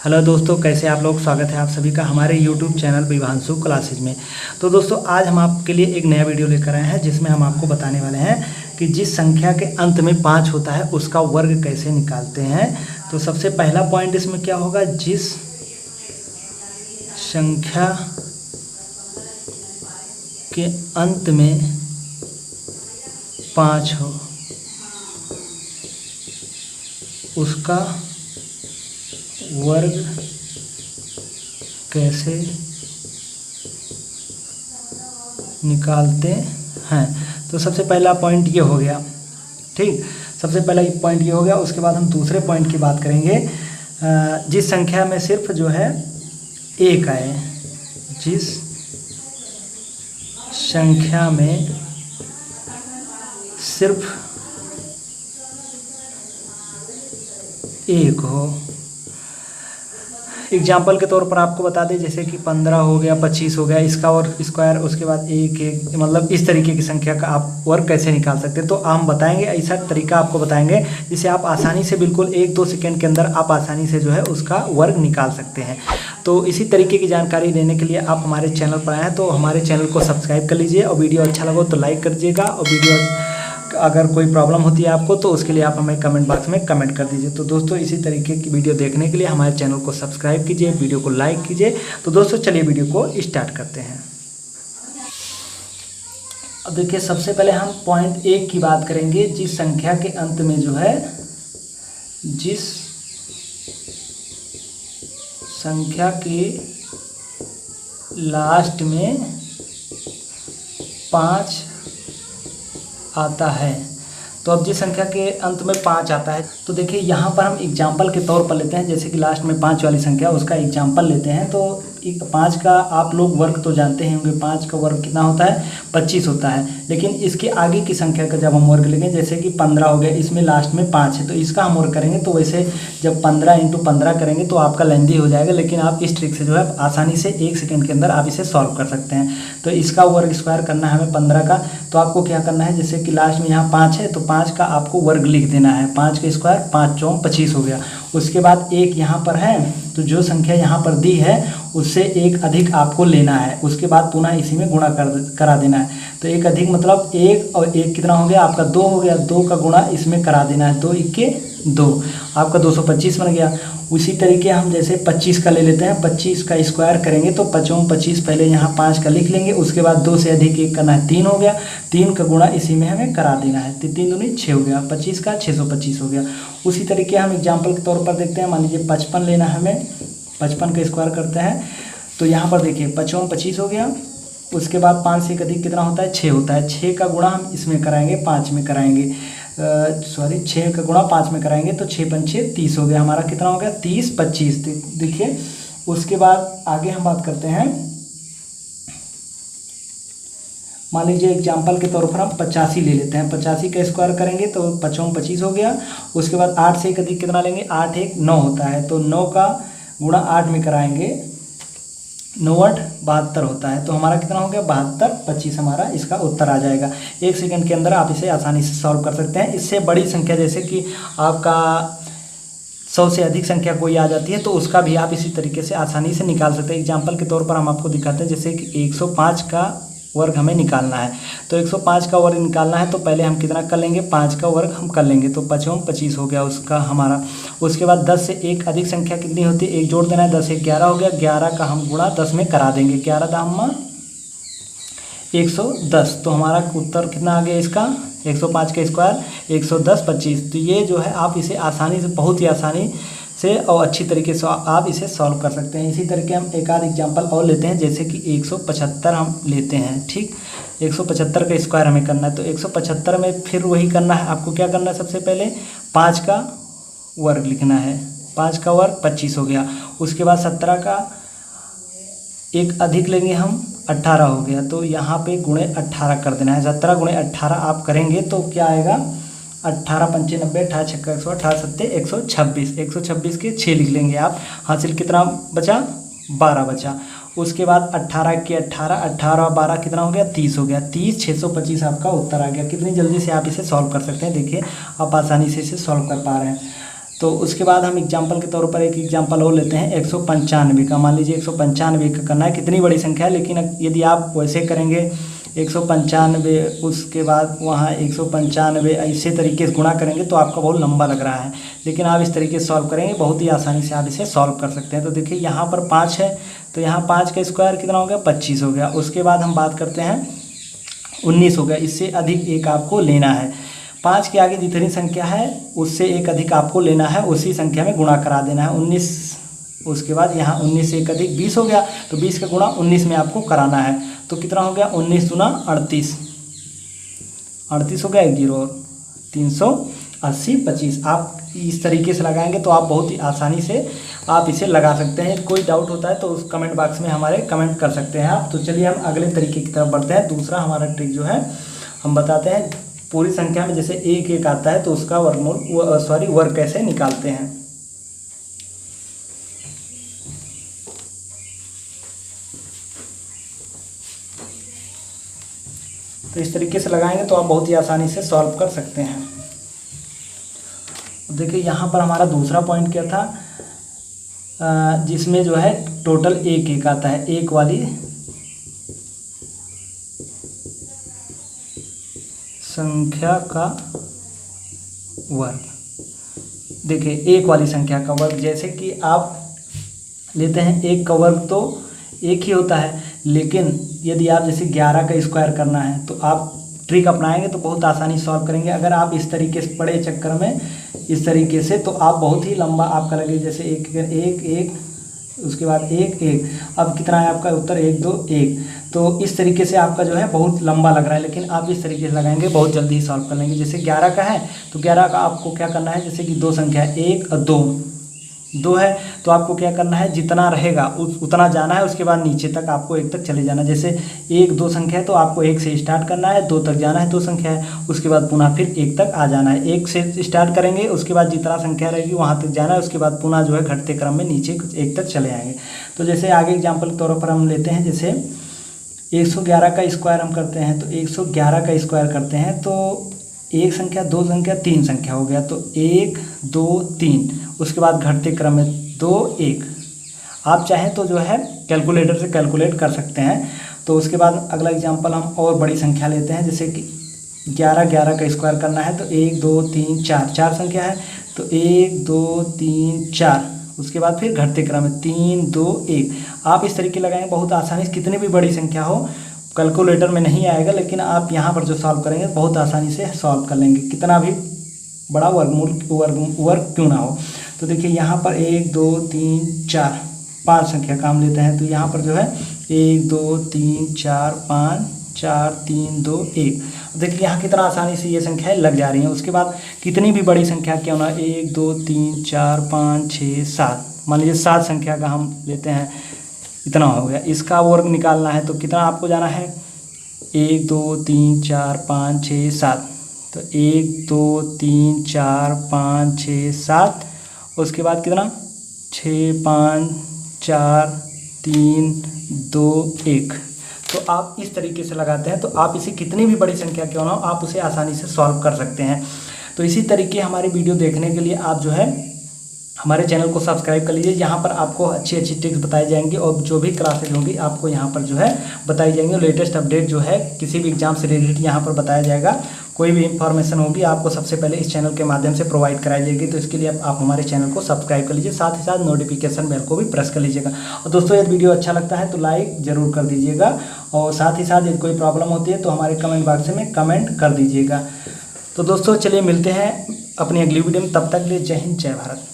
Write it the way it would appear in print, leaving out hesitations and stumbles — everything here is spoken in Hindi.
हेलो दोस्तों, कैसे आप लोग। स्वागत है आप सभी का हमारे YouTube चैनल विभांशु क्लासेज में। तो दोस्तों, आज हम आपके लिए एक नया वीडियो लेकर आए हैं जिसमें हम आपको बताने वाले हैं कि जिस संख्या के अंत में 5 होता है उसका वर्ग कैसे निकालते हैं। तो सबसे पहला पॉइंट इसमें क्या होगा, जिस संख्या के अंत में 5 हो उसका वर्ग कैसे निकालते हैं। तो सबसे पहला पॉइंट ये हो गया, ठीक। सबसे पहला पॉइंट ये हो गया। उसके बाद हम दूसरे पॉइंट की बात करेंगे। जिस संख्या में सिर्फ जो है 1 आए, जिस संख्या में सिर्फ 1 हो। एग्जाम्पल के तौर पर आपको बता दें, जैसे कि 15 हो गया, 25 हो गया, इसका और स्क्वायर, उसके बाद 1 मतलब इस तरीके की संख्या का आप वर्ग कैसे निकाल सकते हैं। तो हम बताएंगे, ऐसा तरीका आपको बताएंगे जिसे आप आसानी से बिल्कुल 1-2 सेकंड के अंदर आप आसानी से जो है उसका वर्ग निकाल सकते हैं। तो इसी तरीके की जानकारी लेने के लिए आप हमारे चैनल पर आएँ तो हमारे चैनल को सब्सक्राइब कर लीजिए, और वीडियो अच्छा लगा तो लाइक कर दीजिएगा, और वीडियो अगर कोई प्रॉब्लम होती है आपको तो उसके लिए आप हमें कमेंट बॉक्स में कमेंट कर दीजिए। तो दोस्तों, इसी तरीके की वीडियो देखने के लिए हमारे चैनल को सब्सक्राइब कीजिए, वीडियो को लाइक कीजिए। तो दोस्तों, चलिए वीडियो को स्टार्ट करते हैं। अब देखिए, सबसे पहले हम पॉइंट 1 की बात करेंगे। जिस संख्या के अंत में जो है, जिस संख्या के लास्ट में 5 आता है। तो अब जिस संख्या के अंत में 5 आता है, तो देखिए यहाँ पर हम एग्जाम्पल के तौर पर लेते हैं, जैसे कि लास्ट में 5 वाली संख्या, उसका एग्जाम्पल लेते हैं। तो 5 का आप लोग वर्ग तो जानते हैं होंगे, 5 का वर्ग कितना होता है, 25 होता है। लेकिन इसके आगे की संख्या का जब हम वर्ग लेंगे, जैसे कि 15 हो गया, इसमें लास्ट में 5 है, तो इसका हम वर्ग करेंगे। तो वैसे जब 15 × 15 करेंगे तो आपका लेंदी हो जाएगा, लेकिन आप इस ट्रिक से जो है आसानी से 1 सेकंड के अंदर आप इसे सॉल्व कर सकते हैं। तो इसका वर्ग स्क्वायर करना है हमें 15 का। तो आपको क्या करना है, जैसे कि लास्ट में यहाँ 5 है तो 5 का आपको वर्ग लिख देना है। 5 का स्क्वायर 5 × 4 = 25 हो गया। उसके बाद 1 यहाँ पर है, तो जो संख्या यहाँ पर दी है उससे 1 अधिक आपको लेना है। उसके बाद पुनः इसी में गुणा करा देना है। तो 1 अधिक मतलब 1 और 1 कितना हो गया आपका, 2 हो गया। 2 का गुणा इसमें करा देना है, 2 × 1 = 2, आपका 225 बन गया। उसी तरीके हम जैसे 25 का ले लेते हैं, 25 का स्क्वायर करेंगे तो 5 × 25, पहले यहाँ 5 का लिख लेंगे। उसके बाद 2 से अधिक 1 करना है, 3 हो गया। 3 का गुणा इसी में हमें करा देना है, तो 3 दूनी 6 हो गया, 25 का 625 हो गया। उसी तरीके हम एग्जाम्पल के तौर पर देखते हैं। मान लीजिए 55 लेना है हमें, 55 का स्क्वायर करते हैं। तो यहाँ पर देखिए 5 × 25 हो गया। उसके बाद 5 से अधिक कितना होता है, 6 होता है। 6 का गुणा हम इसमें कराएंगे, 5 में कराएंगे, 6 का गुणा 5 में कराएंगे तो 6 × 5 = 30 हो गया। हमारा कितना हो गया, 30 25। देखिए, उसके बाद आगे हम बात करते हैं। मान लीजिए एग्जाम्पल के तौर पर हम 85 ले लेते हैं। 85 का स्क्वायर करेंगे तो 5 × 25 हो गया। उसके बाद 8 से अधिक कितना लेंगे, 8 × 1 = 9 होता है। तो 9 का गुणा 8 में कराएंगे, 9 × 8 = 72 होता है। तो हमारा कितना हो गया, 72 25 हमारा इसका उत्तर आ जाएगा। 1 सेकंड के अंदर आप इसे आसानी से सॉल्व कर सकते हैं। इससे बड़ी संख्या, जैसे कि आपका 100 से अधिक संख्या कोई आ जाती है तो उसका भी आप इसी तरीके से आसानी से निकाल सकते हैं। एग्जाम्पल के तौर पर हम आपको दिखाते हैं, जैसे कि 105 का वर्ग हमें निकालना है। तो 105 का वर्ग निकालना है तो पहले हम कितना कर लेंगे, 5 का वर्ग हम कर लेंगे। तो 5 × 25 हो गया उसका हमारा। उसके बाद 10 से 1 अधिक संख्या कितनी होती है, 1 जोड़ देना है। 10 × 1 = 11 हो गया। 11 का हम गुणा 10 में करा देंगे, 11 दाम 110। तो हमारा उत्तर कितना आ गया इसका, 105 का स्क्वायर 110 25। तो ये जो है आप इसे आसानी से, बहुत ही आसानी से और अच्छी तरीके से आप इसे सॉल्व कर सकते हैं। इसी तरीके हम एक आध एग्जाम्पल और लेते हैं, जैसे कि 175 हम लेते हैं, ठीक। 175 का स्क्वायर हमें करना है। तो 175 में फिर वही करना है, आपको क्या करना है, सबसे पहले 5 का वर्ग लिखना है। 5 का वर्ग 25 हो गया। उसके बाद 17 का 1 अधिक लेंगे हम, 18 हो गया। तो यहाँ पे गुणे 18 कर देना है। 17 × 18 आप करेंगे तो क्या आएगा, 18 × 5 = 90, 18 × 6 = 100, 18 × 7 = 126। 126 के 6 लिख लेंगे आप। हासिल कितना बचा, 12 बचा। उसके बाद 18 × 18, 18 और 12 कितना हो गया, 30 हो गया। 30 625 आपका उत्तर आ गया। कितनी जल्दी से आप इसे सॉल्व कर सकते हैं, देखिए आप आसानी से इसे सॉल्व कर पा रहे हैं। तो उसके बाद हम एग्जाम्पल के तौर पर एक एग्जाम्पल और लेते हैं 195 का। मान लीजिए 195 का करना है, कितनी बड़ी संख्या है, लेकिन यदि आप वैसे करेंगे 195 उसके बाद वहाँ 195 ऐसे तरीके से गुणा करेंगे तो आपका बहुत लंबा लग रहा है, लेकिन आप इस तरीके से सॉल्व करेंगे बहुत ही आसानी से आप इसे सॉल्व कर सकते हैं। तो देखिए यहाँ पर 5 है, तो यहाँ 5 का स्क्वायर कितना हो गया, 25 हो गया। उसके बाद हम बात करते हैं 19 हो गया, इससे अधिक एक आपको लेना है। 5 के आगे जितनी संख्या है उससे एक अधिक आपको लेना है, उसी संख्या में गुणा करा देना है। 19, उसके बाद यहाँ 19 से एक अधिक 20 हो गया, तो 20 का गुणा 19 में आपको कराना है। तो कितना हो गया, 19 दूना 38, 38 हो गया, 1 0 और 380 25। आप इस तरीके से लगाएंगे तो आप बहुत ही आसानी से आप इसे लगा सकते हैं। कोई डाउट होता है तो उस कमेंट बॉक्स में हमारे कमेंट कर सकते हैं आप। तो चलिए हम अगले तरीके की तरफ बढ़ते हैं। दूसरा हमारा ट्रिक जो है हम बताते हैं, पूरी संख्या में जैसे 1 1 आता है तो उसका वर्गमूल वर्ग कैसे निकालते हैं। तो इस तरीके से लगाएंगे तो आप बहुत ही आसानी से सॉल्व कर सकते हैं। देखिए यहाँ पर हमारा दूसरा पॉइंट क्या था, जिसमें जो है टोटल 1 1 आता है, एक वाली संख्या का वर्ग। देखिए एक वाली संख्या का वर्ग, जैसे कि आप लेते हैं 1 का वर्ग तो 1 ही होता है, लेकिन यदि आप जैसे 11 का स्क्वायर करना है तो आप ट्रिक अपनाएंगे तो बहुत आसानी सॉल्व करेंगे। अगर आप इस तरीके से बड़े चक्कर में इस तरीके से, तो आप बहुत ही लंबा आपका लगे, जैसे 1 1 1 उसके बाद 1 1, अब कितना है आपका उत्तर 1 2 1। तो इस तरीके से आपका जो है बहुत लंबा लग रहा है, लेकिन आप इस तरीके से लगाएंगे बहुत जल्दी ही सॉल्व कर लेंगे। जैसे 11 का है तो 11 का आपको क्या करना है, जैसे कि 2 संख्या है 1 और 2 है, तो आपको क्या करना है, जितना रहेगा उतना जाना है, उसके बाद नीचे तक आपको 1 तक चले जाना है। जैसे 1 2 संख्या है तो आपको 1 से स्टार्ट करना है, 2 तक जाना है, 2 संख्या है, उसके बाद पुनः फिर 1 तक आ जाना है। 1 से स्टार्ट करेंगे, उसके बाद जितना संख्या रहेगी वहाँ तक जाना है, उसके बाद पुनः जो है घटते क्रम में नीचे 1 तक चले आएंगे। तो जैसे आगे एग्जाम्पल के तौर पर हम लेते हैं, जैसे 111 का स्क्वायर हम करते हैं, तो 111 का स्क्वायर करते हैं तो 1 संख्या 2 संख्या 3 संख्या हो गया, तो 1 2 3, उसके बाद घटते क्रम में 2 1। आप चाहें तो जो है कैलकुलेटर से कैलकुलेट कर सकते हैं। तो उसके बाद अगला एग्जांपल हम और बड़ी संख्या लेते हैं, जैसे कि 11 का स्क्वायर करना है तो 1 2 3 4 संख्या है, तो 1 2 3 4, उसके बाद फिर घटते क्रम में 3 2 1। आप इस तरीके लगाएंगे बहुत आसानी से, कितनी भी बड़ी संख्या हो कैलकुलेटर में नहीं आएगा, लेकिन आप यहाँ पर जो सॉल्व करेंगे बहुत आसानी से सॉल्व कर लेंगे, कितना भी बड़ा वर्ग क्यों ना हो। तो देखिए यहाँ पर 1 2 3 4 5 संख्या का हम लेते हैं, तो यहाँ पर जो है 1 2 3 4 5 4 3 2 1। देखिए यहाँ कितना आसानी से ये संख्याएं लग जा रही हैं। उसके बाद कितनी भी बड़ी संख्या क्यों ना, 1 2 3 4 5 6 7, मान लीजिए 7 संख्या का हम लेते हैं, इतना हो गया। इसका वर्ग निकालना है तो कितना आपको जाना है, 1 2 3 4 5 6 7, तो 1 2 3 4 5 6 7, उसके बाद कितना 6 5 4 3 2 1। तो आप इस तरीके से लगाते हैं तो आप इसे कितनी भी बड़ी संख्या क्यों ना हो आप उसे आसानी से सॉल्व कर सकते हैं। तो इसी तरीके हमारी वीडियो देखने के लिए आप जो है हमारे चैनल को सब्सक्राइब कर लीजिए। यहाँ पर आपको अच्छी अच्छी ट्रिक्स बताई जाएंगी और जो भी क्लासेज होंगी आपको यहाँ पर जो है बताई जाएंगी। लेटेस्ट अपडेट जो है किसी भी एग्जाम से रिलेटेड यहाँ पर बताया जाएगा। कोई भी इंफॉर्मेशन होगी आपको सबसे पहले इस चैनल के माध्यम से प्रोवाइड कराई जाएगी। तो इसके लिए आप हमारे चैनल को सब्सक्राइब कर लीजिए, साथ ही साथ नोटिफिकेशन बेल को भी प्रेस कर लीजिएगा। और दोस्तों यदि वीडियो अच्छा लगता है तो लाइक ज़रूर कर दीजिएगा, और साथ ही साथ यदि कोई प्रॉब्लम होती है तो हमारे कमेंट बॉक्स में कमेंट कर दीजिएगा। तो दोस्तों चलिए मिलते हैं अपनी अगली वीडियो में, तब तक के लिए जय हिंद जय भारत।